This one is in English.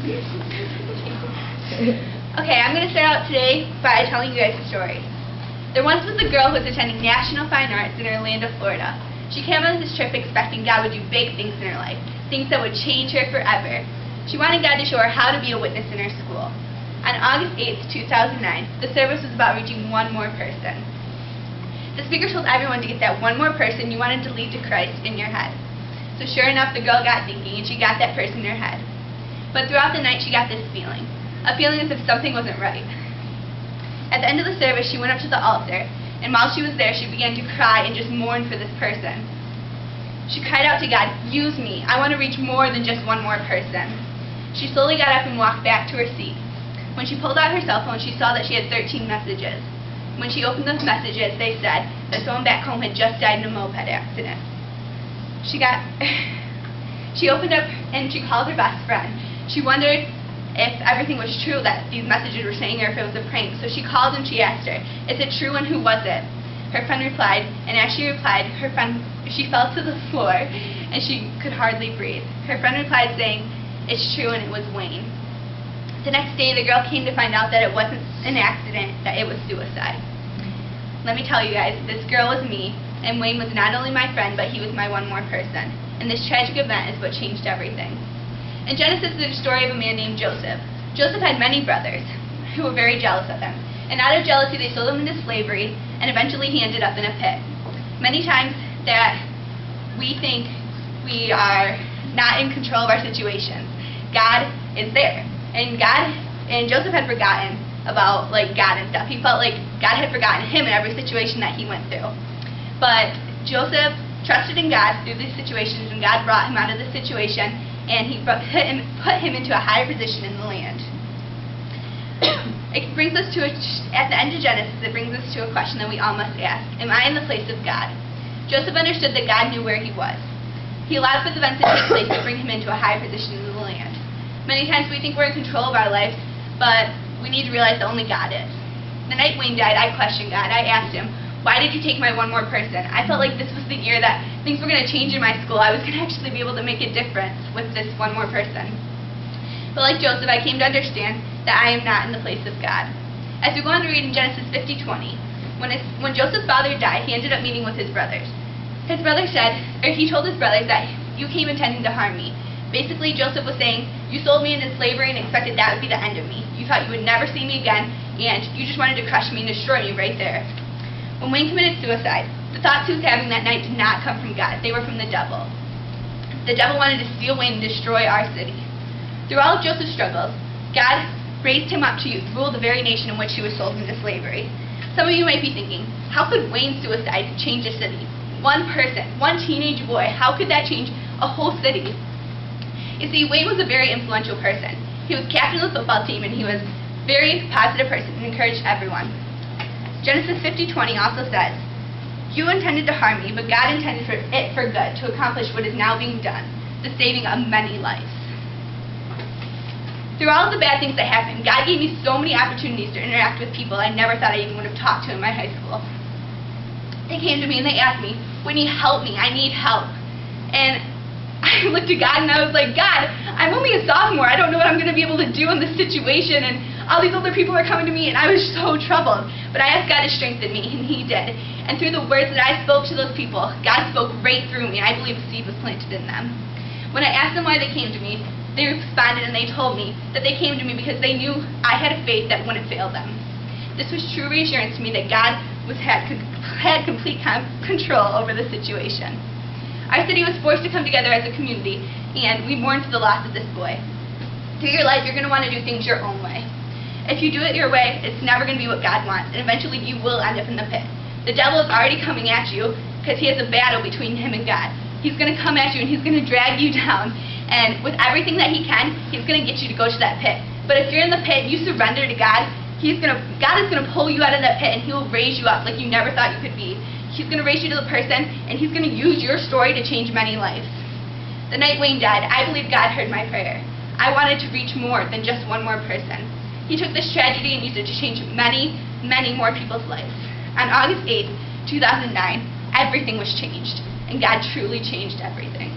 Okay, I'm going to start out today by telling you guys a story. There once was a girl who was attending National Fine Arts in Orlando, Florida. She came on this trip expecting God would do big things in her life, things that would change her forever. She wanted God to show her how to be a witness in her school. On August 8th, 2009, the service was about reaching one more person. The speaker told everyone to get that one more person you wanted to lead to Christ in your head. So sure enough, the girl got thinking, and she got that person in her head. But throughout the night, she got this feeling, a feeling as if something wasn't right. At the end of the service, she went up to the altar, and while she was there, she began to cry and just mourn for this person. She cried out to God, "Use me. I want to reach more than just one more person." She slowly got up and walked back to her seat. When she pulled out her cell phone, she saw that she had 13 messages. When she opened those messages, they said that someone back home had just died in a moped accident. She opened up and she called her best friend. She wondered if everything was true that these messages were saying, or if it was a prank. So she called and she asked her, "Is it true, and who was it?" Her friend replied, and as she replied, she fell to the floor and she could hardly breathe. Her friend replied saying, "It's true, and it was Wayne." The next day, the girl came to find out that it wasn't an accident, that it was suicide. Let me tell you guys, this girl was me, and Wayne was not only my friend, but he was my one more person. And this tragic event is what changed everything. In Genesis, there's a story of a man named Joseph. Joseph had many brothers who were very jealous of him. And out of jealousy, they sold him into slavery, and eventually he ended up in a pit. Many times that we think we are not in control of our situations, God is there. And Joseph had forgotten about God and stuff. He felt like God had forgotten him in every situation that he went through. But Joseph trusted in God through these situations, and God brought him out of the situation, and he put him into a higher position in the land. It brings us to at the end of Genesis, it brings us to a question that we all must ask: am I in the place of God? Joseph understood that God knew where he was. He allowed for the events to take place to bring him into a higher position in the land. Many times we think we're in control of our lives, but we need to realize that only God is. The night Wayne died, I questioned God. I asked him, "Why did you take my one more person?" I felt like this was the year that things were going to change in my school. I was going to actually be able to make a difference with this one more person. But like Joseph, I came to understand that I am not in the place of God. As we go on to read in Genesis 50:20, when Joseph's father died, he ended up meeting with his brothers. He told his brothers that "you came intending to harm me." Basically, Joseph was saying, "You sold me into slavery and expected that would be the end of me. You thought you would never see me again, and you just wanted to crush me and destroy me right there." When Wayne committed suicide, the thoughts he was having that night did not come from God. They were from the devil. The devil wanted to steal Wayne and destroy our city. Through all of Joseph's struggles, God raised him up to rule the very nation in which he was sold into slavery. Some of you might be thinking, how could Wayne's suicide change a city? One person, one teenage boy, how could that change a whole city? You see, Wayne was a very influential person. He was captain of the football team, and he was a very positive person and encouraged everyone. Genesis 50:20 also says, "You intended to harm me, but God intended it for good, to accomplish what is now being done, the saving of many lives." Through all of the bad things that happened, God gave me so many opportunities to interact with people I never thought I even would have talked to in my high school. They came to me and they asked me, "Whitney, help me, I need help." And I looked at God and I was like, "God, I'm only a sophomore. I don't know what I'm going to be able to do in this situation, and all these other people are coming to me," and I was so troubled. But I asked God to strengthen me, and He did. And through the words that I spoke to those people, God spoke right through me, and I believe a seed was planted in them. When I asked them why they came to me, they responded and they told me that they came to me because they knew I had a faith that wouldn't fail them. This was true reassurance to me that God had complete control over the situation. Our city was forced to come together as a community, and we mourned for the loss of this boy. Through your life, you're going to want to do things your own way. If you do it your way, it's never going to be what God wants, and eventually you will end up in the pit. The devil is already coming at you because he has a battle between him and God. He's going to come at you, and he's going to drag you down, and with everything that he can, he's going to get you to go to that pit. But if you're in the pit and you surrender to God, God is going to pull you out of that pit, and He will raise you up like you never thought you could be. He's going to raise you to the person, and He's going to use your story to change many lives. The night Wayne died, I believe God heard my prayer. I wanted to reach more than just one more person. He took this tragedy and used it to change many, many more people's lives. On August 8th, 2009, everything was changed, and God truly changed everything.